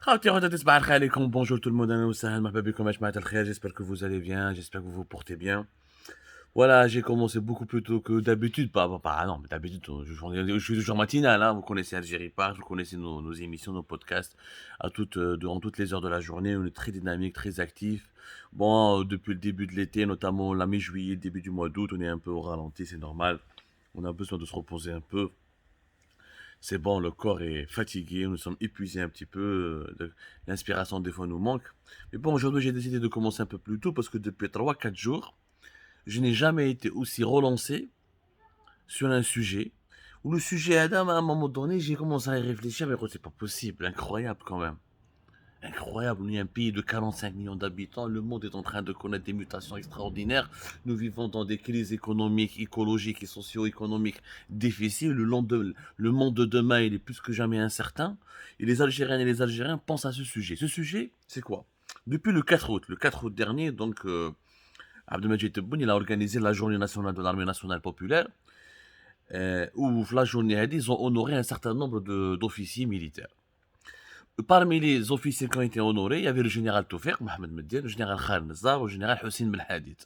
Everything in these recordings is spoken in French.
Bonjour tout le monde, j'espère que vous allez bien, j'espère que vous vous portez bien. Voilà, j'ai commencé beaucoup plus tôt que d'habitude. Non, mais d'habitude, je suis toujours matinal, hein. Vous connaissez Algérie Park, vous connaissez nos émissions, nos podcasts, durant toutes les heures de la journée. On est très dynamique, très actif. Bon, depuis le début de l'été, notamment la mi-juillet, début du mois d'août, on est un peu au ralenti, c'est normal. On a besoin de se reposer un peu. C'est bon, le corps est fatigué, nous sommes épuisés un petit peu, l'inspiration des fois nous manque. Mais bon, aujourd'hui j'ai décidé de commencer un peu plus tôt parce que depuis 3 4 jours, je n'ai jamais été aussi relancé sur un sujet. Où le sujet Adam, à un moment donné, j'ai commencé à y réfléchir, mais c'est pas possible, incroyable quand même. Incroyable, on est un pays de 45 millions d'habitants, le monde est en train de connaître des mutations extraordinaires, nous vivons dans des crises économiques, écologiques et socio-économiques difficiles, le monde de demain il est plus que jamais incertain, et les Algériennes et les Algériens pensent à ce sujet. Ce sujet, c'est quoi? Depuis le 4 août dernier, Abdelmadjid Tebboune, il a organisé la journée nationale de l'armée nationale populaire, où la journée, ils ont honoré un certain nombre d'officiers militaires. Parmi les officiers qui ont été honorés, il y avait le général Toufiq Mohamed Medine, le général Khaled Nazar ou le général Hussein Belhadid.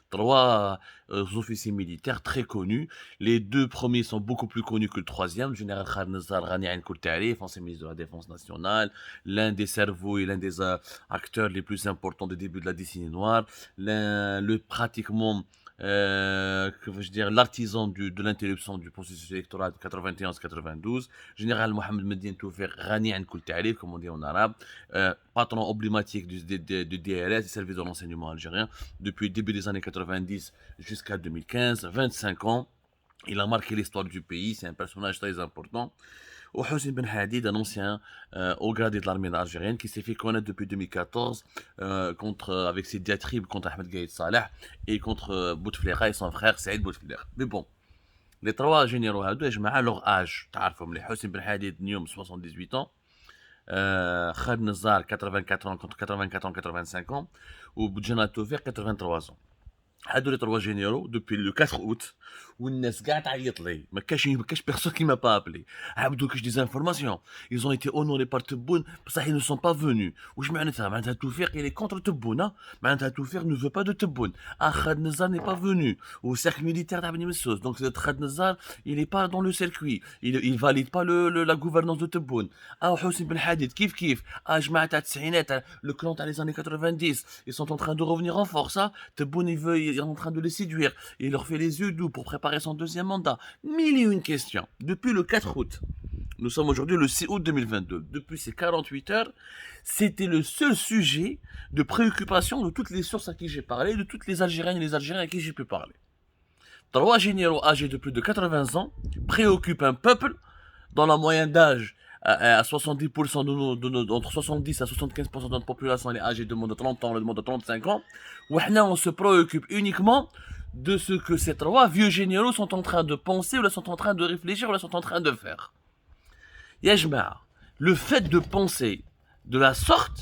Trois officiers militaires très connus. Les deux premiers sont beaucoup plus connus que le troisième. Le général Khaled Nazar, Ghani Ain Koultarif, ancien ministre de la Défense nationale, l'un des cerveaux et l'un des acteurs les plus importants du début de la décennie noire, pratiquement que veux-je dire, l'artisan de l'interruption du processus électoral de 91-92, général Mohamed Medine Toufiq Ghani Ain Koultarif, comme on dit en arabe, patron emblématique du DRS, du service de renseignement algérien, depuis le début des années 90 jusqu'à 2015, 25 ans. Il a marqué l'histoire du pays, c'est un personnage très important. Ou Hossein Ben Hadid, un ancien haut gradé de l'armée algérienne qui s'est fait connaître depuis 2014 avec ses diatribes contre Ahmed Gaïd Salah et contre Bouteflika et son frère Saïd Bouteflika. Mais bon, les trois généraux هادو يجمعوا leur âge. تعرفوا مليح Hossein Ben Hadid اليوم 78 ans, Khaled Nazar 84 ans contre 84 ans 85 ans ou Boudjana Toufiq 83 ans. هادو les trois généraux depuis le 4 août والناس كاع تعيط لي ما كاش personne qui m'a pas appelé عبدو كاش des informations ils ont été honorés par Tebboune بصح ils ne sont pas venus واش معناتها توفيق il est contre Tebboune hein معناتها توفيق ne veut pas de Tebboune Khaled Nazar n'est pas venu au cercle militaire d'Abni Messos donc Khaled Nazar il est pas dans le circuit il valide pas la gouvernance de Tebboune Hossein Ben Hadid كيف جماعة تاع التسعينات le clan تاع les années 90 ils sont en train de revenir en force hein Tebboune il est en train de les séduire et il leur fait les yeux doux pour préparer son deuxième mandat. Mille et une questions. Depuis le 4 août, nous sommes aujourd'hui le 6 août 2022. Depuis ces 48 heures, c'était le seul sujet de préoccupation de toutes les sources à qui j'ai parlé, de toutes les Algériennes et les Algériens à qui j'ai pu parler. Trois généraux âgés de plus de 80 ans préoccupent un peuple dont la moyenne d'âge à 70% entre 70 à 75% de notre population elle est âgée de moins de 30 ans, de moins de 35 ans, où on se préoccupe uniquement de ce que ces trois vieux généraux sont en train de penser, ou sont en train de réfléchir, ou sont en train de faire. Yajma, le fait de penser de la sorte,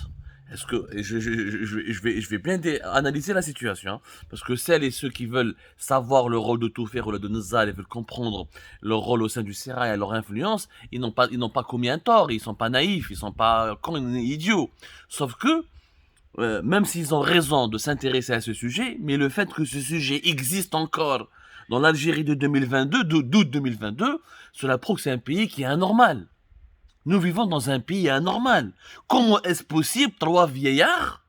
est-ce que je vais bien analyser la situation, hein, parce que celles et ceux qui veulent savoir le rôle de Toufiq ou de Nazar et veulent comprendre leur rôle au sein du Sérail et leur influence, ils n'ont pas commis un tort, ils sont pas naïfs, ils sont pas cons, idiots. Sauf que même s'ils ont raison de s'intéresser à ce sujet, mais le fait que ce sujet existe encore dans l'Algérie de 2022, d'août 2022, cela prouve que c'est un pays qui est anormal. Nous vivons dans un pays anormal. Comment est-ce possible, trois vieillards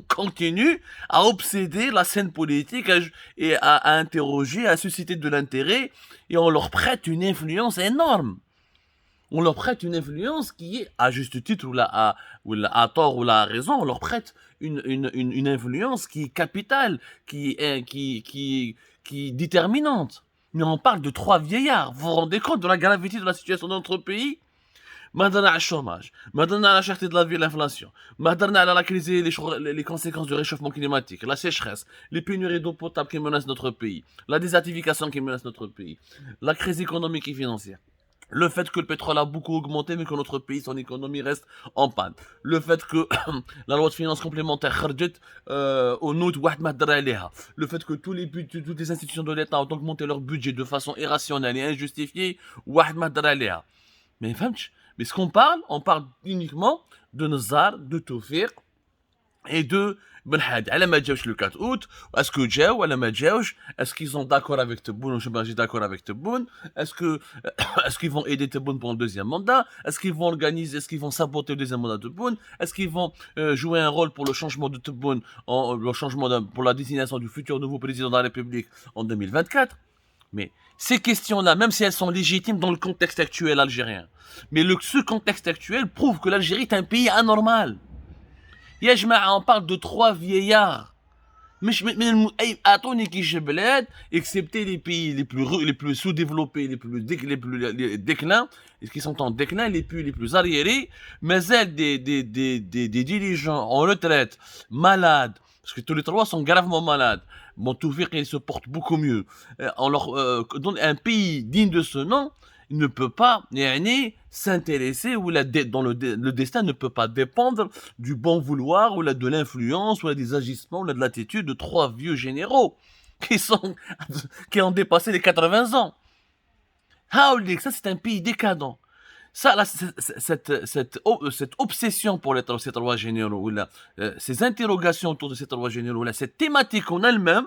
continuent à obséder la scène politique et à interroger, à susciter de l'intérêt, et on leur prête une influence énorme. On leur prête une influence qui est, à juste titre ou à tort ou à raison, on leur prête une influence qui est capitale, qui est déterminante. Mais on parle de trois vieillards. Vous vous rendez compte de la gravité de la situation de notre pays? ما هضرنا على الشوماج، ما هضرنا على cherté de la vie, l'inflation, ما هضرنا على la crise et les conséquences du réchauffement climatique, la sécheresse, les pénuries d'eau potable qui menacent notre pays, la désertification qui menace notre pays, la crise économique et financière. Le fait que le pétrole a beaucoup augmenté mais que notre pays, son économie reste en panne. Le fait que la loi de finances complémentaire au août, le fait que toutes les institutions de l'État ont augmenté leur budget de façon irrationnelle et injustifiée, mais فهمتش Mais ce qu'on parle, on parle uniquement de Nazar, de Tawfiq et de Ben Hadi. على ما جاوش le 4 août, est-ce que جاو ولا ما جاوش, est-ce qu'ils sont d'accord avec Tebboune ou je suis d'accord avec Tebboune, est-ce qu'ils vont aider Tebboune pour le deuxième mandat, est-ce qu'ils vont organiser, est-ce qu'ils vont saboter le deuxième mandat de Tebboune, est-ce qu'ils vont jouer un rôle pour le changement de Tebboune, pour la désignation du futur nouveau président de la République en 2024. Mais ces questions-là, même si elles sont légitimes dans le contexte actuel algérien, mais ce contexte actuel prouve que l'Algérie est un pays anormal. يا جماعة on parle de 3 vieillards. مش من اعطوني كيش بلاد excepté les pays les plus sous-développés, les plus déclins, qui sont en déclin, les plus arriérés, مازال des dirigeants en retraite, malades, parce que tous les 3 sont gravement malades. Bon, Tawfiq, il se porte beaucoup mieux. On leur donne un pays digne de ce nom, il ne peut pas s'intéresser, ou le destin ne peut pas dépendre du bon vouloir, ou de l'influence, ou des agissements, ou de l'attitude de 3 vieux généraux qui ont dépassé les 80 ans. Ça, c'est un pays décadent. Ça, là, cette obsession pour ces 3 généraux, ou ces interrogations autour de ces 3 généraux, cette thématique en elle-même,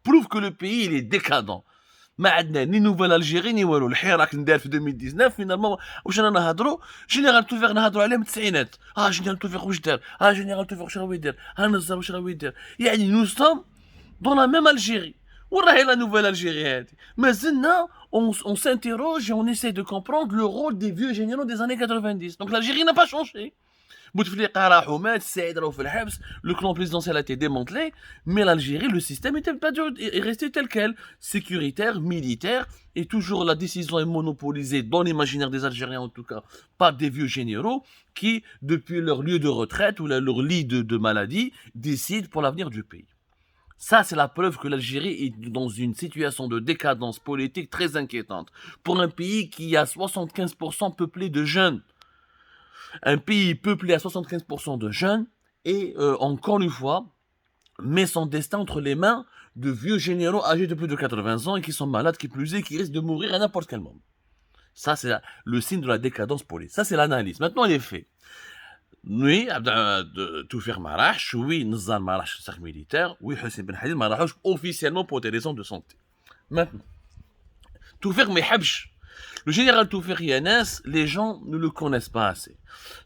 prouve que le pays, il est décadent. ما عندنا ni nouvelle Algérie ni والو. الحراك ندار في 2019 فينالمون واش رانا نهضروا جينيرال توفيق نهضروا عليه من التسعينات. جينيرال توفيق واش دار، جينيرال توفيق واش راهو يدير، نزار واش راهو يدير. يعني نو سوم دون لا ميم Algérie. وين راهي لا نوفيل Algérie هذه؟ مازلنا on s'interroge et on essaie de comprendre le rôle des vieux généraux des années 90. Donc l'Algérie n'a pas changé. Bouteflika راحوا مات، السعيد راهو في الحبس، le clan présidentiel a été démantelé, mais l'Algérie, le système est resté tel quel, sécuritaire, militaire, et toujours la décision est monopolisée dans l'imaginaire des Algériens en tout cas, par des vieux généraux qui, depuis leur lieu de retraite ou leur lit de maladie, décident pour l'avenir du pays. Ça, c'est la preuve que l'Algérie est dans une situation de décadence politique très inquiétante, pour un pays qui a 75% peuplé de jeunes. Un pays peuplé à 75% de jeunes et, encore une fois, met son destin entre les mains de vieux généraux âgés de plus de 80 ans et qui sont malades, qui plus est, qui risquent de mourir à n'importe quel moment. Ça, c'est le signe de la décadence politique. Ça, c'est l'analyse. Maintenant, les faits. Oui, Tawfiq ma راحش, oui, Nazar ma راحش le cercle militaire, oui, Hussein Ben Hadid ma راحوش officiellement pour des raisons de santé. Maintenant, Tawfiq ma يحبش. Le général Tawfiq Yanes, les gens ne le connaissent pas assez.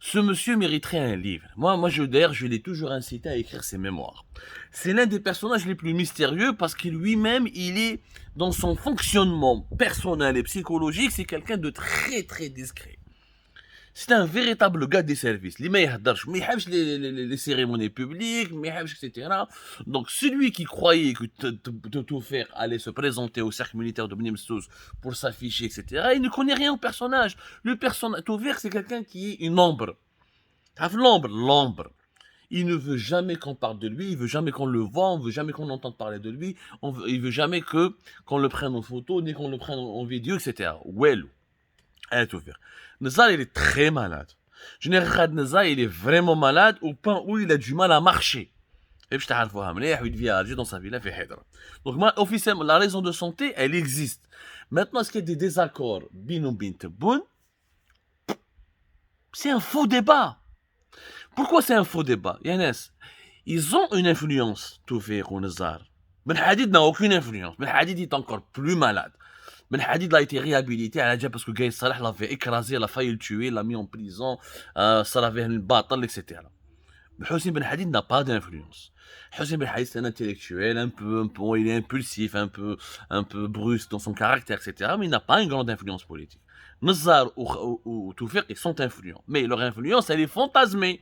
Ce monsieur mériterait un livre. Moi, d'ailleurs, je l'ai toujours incité à écrire ses mémoires. C'est l'un des personnages les plus mystérieux parce qu'il lui-même, il est dans son fonctionnement personnel et psychologique, c'est quelqu'un de très très discret. C'est un véritable gars des services. Les cérémonies publiques, etc. Donc, celui qui croyait que Tawfiq allait se présenter au cercle militaire de Beni Messous pour s'afficher, etc., il ne connaît rien au personnage. Tawfiq, c'est quelqu'un qui est une ombre. L'ombre. Il ne veut jamais qu'on parle de lui, il veut jamais qu'on le voit, on veut jamais qu'on entende parler de lui, il veut jamais qu'on le prenne en photo, ni qu'on le prenne en vidéo, etc. Well. Tawfiq. Nazar, il est très malade. Général Nazar, il est vraiment malade au point où il a du mal à marcher. Et puis, il vit à Alger dans sa villa, donc, moi, officiellement, la raison de santé, elle existe. Maintenant, est-ce qu'il y a des désaccords bin Tebboune? C'est un faux débat. Pourquoi c'est un faux débat? Yanes, ils ont une influence, Tawfiq ou Nazar. Ben Hadid n'a aucune influence. Ben Hadid est encore plus malade. Ben Hadid a été réhabilité à la parce que Gaïs Salah l'avait écrasé, l'a failli le tuer, l'a mis en prison, ça l'avait une bataille, etc. Hussein Ben Hadid n'a pas d'influence. Hussein Ben Hadid, c'est un intellectuel, il est impulsif, un peu brusque dans son caractère, etc. Mais il n'a pas une grande influence politique. Nazar ou Tawfiq, ils sont influents. Mais leur influence, elle est fantasmée.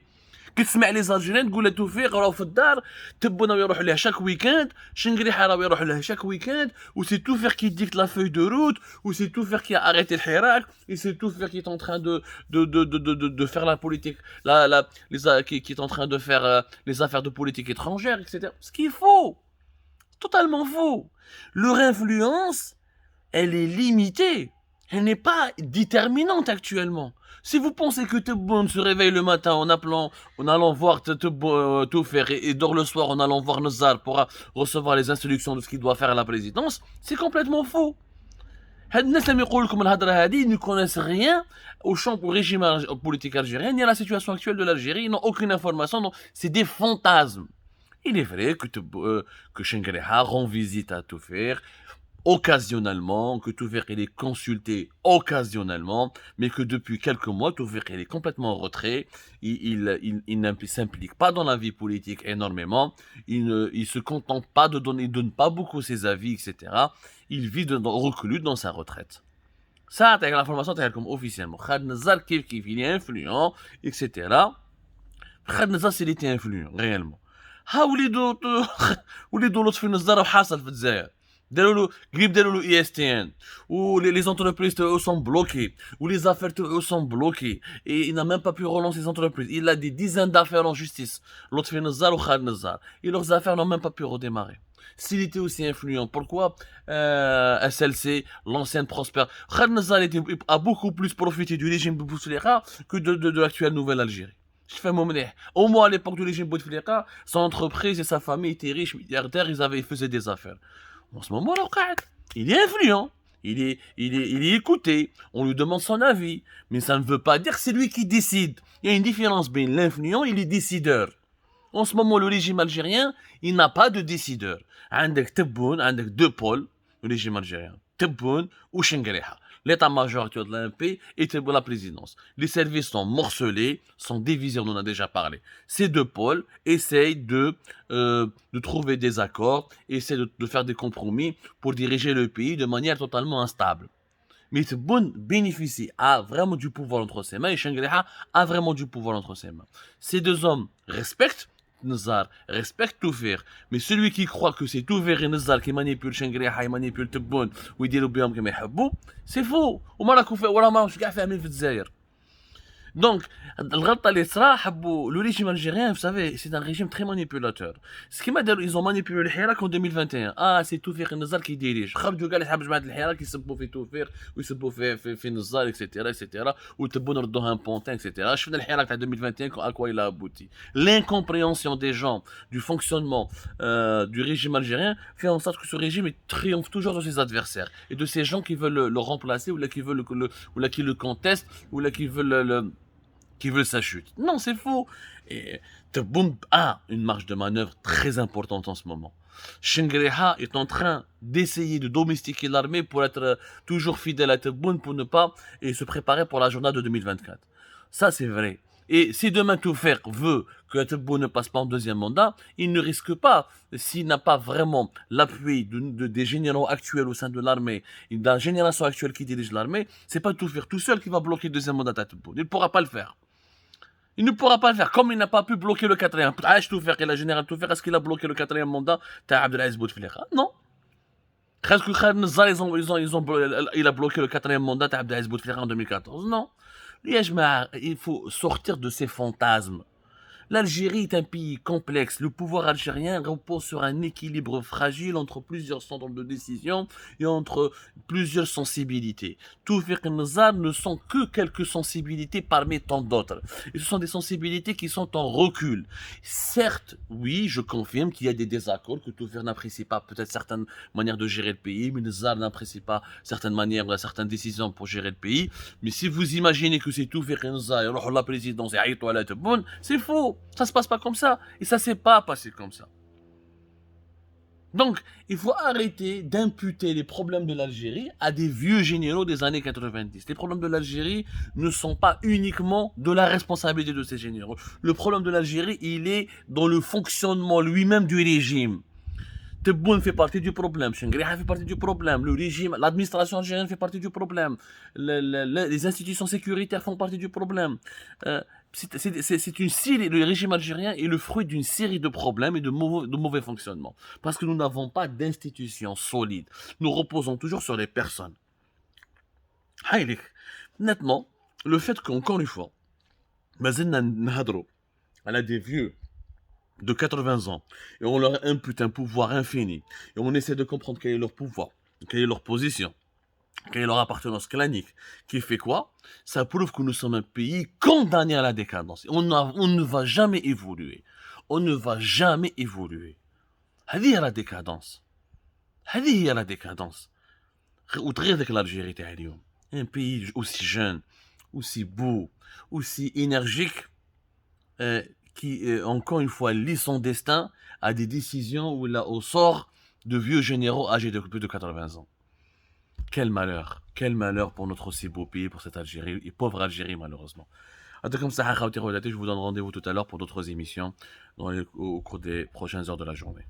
كتسمع لي زالجيريان تقول له توفيق راهو في الدار، تبونا يروحوا ليه شاك ويكاند، شنقريحه راهو يروحوا ليه شاك ويكاند، وسي توفيق qui dicte la feuille de route, ou c'est Tawfiq qui a arrêté le hirak, et c'est Tawfiq qui est en train de faire la politique, qui est en train de faire les affaires de politique étrangère, etc. Ce qui est faux, totalement faux. Leur influence, elle est limitée, elle n'est pas déterminante actuellement. Si vous pensez que Tebboune se réveille le matin en allant voir Tawfiq et dort le soir en allant voir Nazar pour recevoir les instructions de ce qu'il doit faire à la présidence, c'est complètement faux. هاد الناس اللي يقولوا لكم الهضره هذه ne connaissent rien au régime politique algérien ni à la situation actuelle de l'Algérie, ils n'ont aucune information, donc c'est des fantasmes. Il est vrai que Chengueleha rend visite à Toufer occasionnellement, que Toufer il est consulté occasionnellement, mais que depuis quelques mois, Toufer il est complètement en retrait, il ne s'implique pas dans la vie politique énormément, il se contente pas de donner, il donne pas beaucoup ses avis, etc. Il vit reclus dans sa retraite. Ça, t'as l'information, t'as comme officiellement. Khaled Nazar, il est influent, etc. Khaled Nazar, il était influent, réellement. ها وليدو لطفي النزار وحاصل في الجزائر داروا له قريب داروا له اي اس تي ان ولي زونتربريز تاعو سون بلوكي ولي زافير تاعو سون بلوكي اي n'a même pas pu relancer les entreprises. Il a des dizaines d'affaires en justice. لطفي النزار وخالد النزار. Et leurs affaires n'ont même pas pu redémarrer. S'il était aussi influent, pourquoi SLC, l'ancienne prospère, Khaled Nazar a beaucoup plus profité du régime de Bouteflika que de l'actuelle nouvelle Algérie. Je fais mon monnais. Au moins à l'époque du régime Bouteflika, son entreprise et sa famille étaient riches, milliardaires, ils faisaient des affaires. En ce moment, là, il est influent, il est écouté, on lui demande son avis, mais ça ne veut pas dire que c'est lui qui décide. Il y a une différence entre l'influent et le décideur. En ce moment, le régime algérien, il n'a pas de décideur. عندك تبون, عندك deux pôles, le régime algérien. Tebboune ou Chengueleha. L'état-major de l'AMP et la présidence. Les services sont morcelés, sont divisés, on en a déjà parlé. Ces deux pôles essayent de trouver des accords, essayent de faire des compromis pour diriger le pays de manière totalement instable. Mais Tebboune bénéficie, a vraiment du pouvoir entre ses mains et Chengueleha a vraiment du pouvoir entre ses mains. Ces deux hommes respectent Nazar, respecte Toufer, mais celui qui croit que c'est Toufer et Nazar qui manipule Chengueleha, il manipule Tebboune ou يديروا بهم كما يحبوا, c'est faux. وما راكم ولا ما راكمش كاع فاهمين في الجزائر. Donc, le régime algérien, vous savez, c'est un régime très manipulateur. Ce qui m'a dit, ils ont manipulé le Hirak en 2021. Ah, c'est Toufer et Nazar qui dirigent. خرجوا قال يحب جماعة الحراك يسبوا في توفيق ويسبوا في نزار, etc. وتبون ردوها un pontin, etc. شفنا الحراك تاع 2021 à quoi il a abouti. L'incompréhension des gens du fonctionnement du régime algérien fait en sorte que ce régime triomphe toujours de ses adversaires et de ces gens qui veulent le remplacer ou là qui veulent qui le contestent ou là qui veulent sa chute. Non, c'est faux. Et Tebboune a une marge de manœuvre très importante en ce moment. Chengueleha est en train d'essayer de domestiquer l'armée pour être toujours fidèle à Tebboune pour ne pas et se préparer pour la journée de 2024. Ça, c'est vrai. Et si demain Toufer veut que Tebboune ne passe pas en deuxième mandat, il ne risque pas, s'il n'a pas vraiment l'appui des généraux actuels au sein de l'armée, de la génération actuelle qui dirige l'armée, c'est pas Toufer tout seul qui va bloquer le deuxième mandat à Tebboune. Il ne pourra pas le faire. Il ne pourra pas le faire, comme il n'a pas pu bloquer le quatrième. Toufer et la générale Toufer, est-ce qu'il a bloqué le quatrième mandat d'Abdelaziz Bouteflika? Non. Est-ce que Khaled Nazar, il a bloqué le quatrième mandat d'Abdelaziz Bouteflika en 2014? Non. Il faut sortir de ces fantasmes. L'Algérie est un pays complexe. Le pouvoir algérien repose sur un équilibre fragile entre plusieurs centres de décision et entre plusieurs sensibilités. Toufer et Nazar ne sont que quelques sensibilités parmi tant d'autres. Et ce sont des sensibilités qui sont en recul. Certes, oui, je confirme qu'il y a des désaccords, que Toufer n'apprécie pas peut-être certaines manières de gérer le pays, mais Nazar n'apprécie pas certaines manières, certaines décisions pour gérer le pays. Mais si vous imaginez que c'est Toufer et Nazar, et la présidence et Tebboune, c'est faux. Ça se passe pas comme ça. Et ça s'est pas passé comme ça. Donc, il faut arrêter d'imputer les problèmes de l'Algérie à des vieux généraux des années 90. Les problèmes de l'Algérie ne sont pas uniquement de la responsabilité de ces généraux. Le problème de l'Algérie, il est dans le fonctionnement lui-même du régime. Tebboune fait partie du problème, Chengueleha fait partie du problème, le régime, l'administration algérienne fait partie du problème, les institutions sécuritaires font partie du problème. C'est une série, le régime algérien est le fruit d'une série de problèmes et de mauvais fonctionnements. Parce que nous n'avons pas d'institutions solides. Nous reposons toujours sur les personnes. Nettement, le fait qu'encore une fois, elle a des vieux de 80 ans, et on leur impute un pouvoir infini, et on essaie de comprendre quel est leur pouvoir, quelle est leur position, quelle est leur appartenance clanique, qui fait quoi? Ça prouve que nous sommes un pays condamné à la décadence. On ne va jamais évoluer. On ne va jamais évoluer. هذه هي la décadence. هذه هي la décadence. وتغير ذيك l'Algérie تاع اليوم. Un pays aussi jeune, aussi beau, aussi énergique, qui, encore une fois, lie son destin à des décisions ou là, au sort de vieux généraux âgés de plus de 80 ans. Quel malheur pour notre aussi beau pays, pour cette Algérie, et pauvre Algérie malheureusement. En tout cas, comme ça, je vous donne rendez-vous tout à l'heure pour d'autres émissions au cours des prochaines heures de la journée.